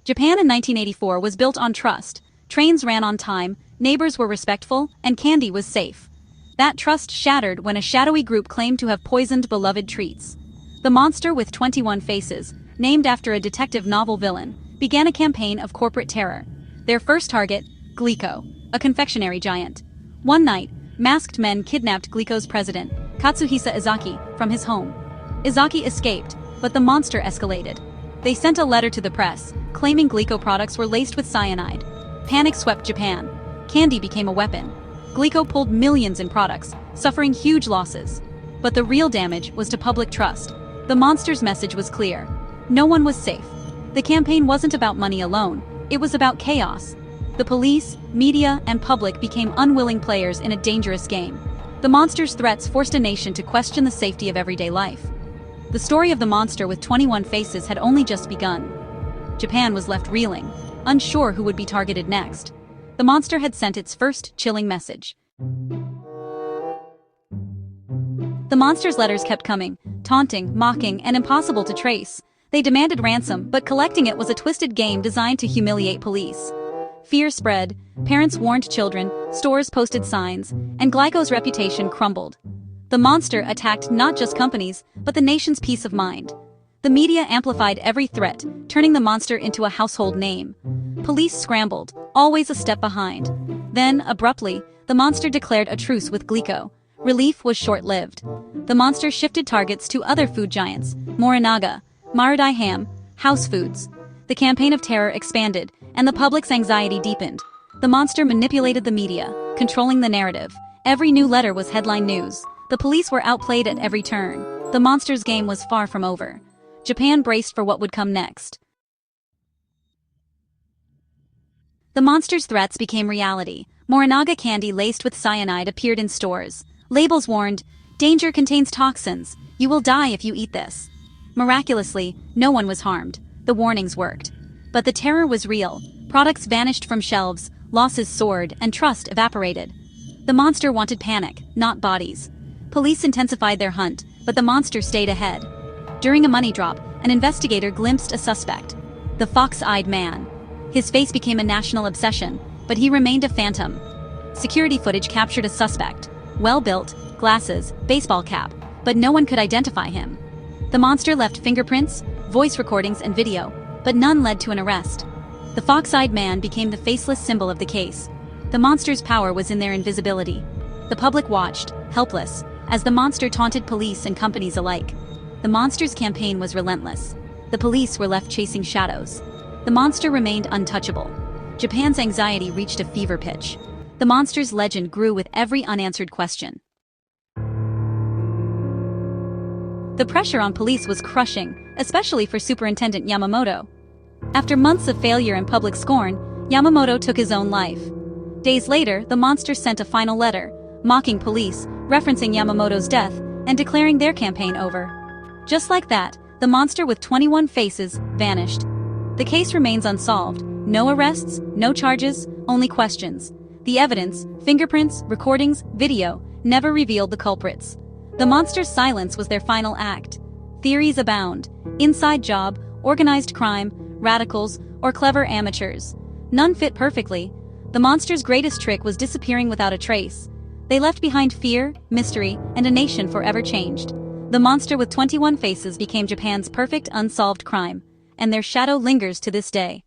Japan in 1984 was built on trust. Trains ran on time, neighbors were respectful, and candy was safe. That trust shattered when a shadowy group claimed to have poisoned beloved treats. The monster with 21 faces, named after a detective novel villain, began a campaign of corporate terror. Their first target, Glico, a confectionery giant. One night, masked men kidnapped Glico's president, Katsuhisa Izaki, from his home. Izaki escaped, but the monster escalated. They sent a letter to the press, claiming Glico products were laced with cyanide. Panic swept Japan. Candy became a weapon. Glico pulled millions in products, suffering huge losses. But the real damage was to public trust. The monster's message was clear. No one was safe. The campaign wasn't about money alone, it was about chaos. The police, media, and public became unwilling players in a dangerous game. The monster's threats forced a nation to question the safety of everyday life. The story of the monster with 21 faces had only just begun. Japan was left reeling, unsure who would be targeted next. The monster had sent its first chilling message. The monster's letters kept coming, taunting, mocking, and impossible to trace. They demanded ransom, but collecting it was a twisted game designed to humiliate police. Fear spread, parents warned children, stores posted signs, and Glico's reputation crumbled. The monster attacked not just companies, but the nation's peace of mind. The media amplified every threat, turning the monster into a household name. Police scrambled, always a step behind. Then, abruptly, the monster declared a truce with Glico. Relief was short-lived. The monster shifted targets to other food giants, Morinaga, Marudai Ham, House Foods. The campaign of terror expanded, and the public's anxiety deepened. The monster manipulated the media, controlling the narrative. Every new letter was headline news. The police were outplayed at every turn. The monster's game was far from over. Japan braced for what would come next. The monster's threats became reality. Morinaga candy laced with cyanide appeared in stores. Labels warned, "Danger contains toxins. You will die if you eat this." Miraculously, no one was harmed. The warnings worked. But the terror was real. Products vanished from shelves, losses soared, and trust evaporated. The monster wanted panic, not bodies. Police intensified their hunt, but the monster stayed ahead. During a money drop, an investigator glimpsed a suspect. The fox-eyed man. His face became a national obsession, but he remained a phantom. Security footage captured a suspect. Well-built, glasses, baseball cap, but no one could identify him. The monster left fingerprints, voice recordings, and video, but none led to an arrest. The fox-eyed man became the faceless symbol of the case. The monster's power was in their invisibility. The public watched, helpless, as the monster taunted police and companies alike. The monster's campaign was relentless. The police were left chasing shadows. The monster remained untouchable. Japan's anxiety reached a fever pitch. The monster's legend grew with every unanswered question. The pressure on police was crushing, especially for Superintendent Yamamoto. After months of failure and public scorn, Yamamoto took his own life. Days later, the monster sent a final letter, mocking police, referencing Yamamoto's death, and declaring their campaign over. Just like that, the monster with 21 faces vanished. The case remains unsolved. No arrests, no charges, only questions. The evidence, fingerprints, recordings, video, never revealed the culprits. The monster's silence was their final act. Theories abound. Inside job, organized crime, radicals, or clever amateurs. None fit perfectly. The monster's greatest trick was disappearing without a trace. They left behind fear, mystery, and a nation forever changed. The monster with 21 faces became Japan's perfect unsolved crime, and their shadow lingers to this day.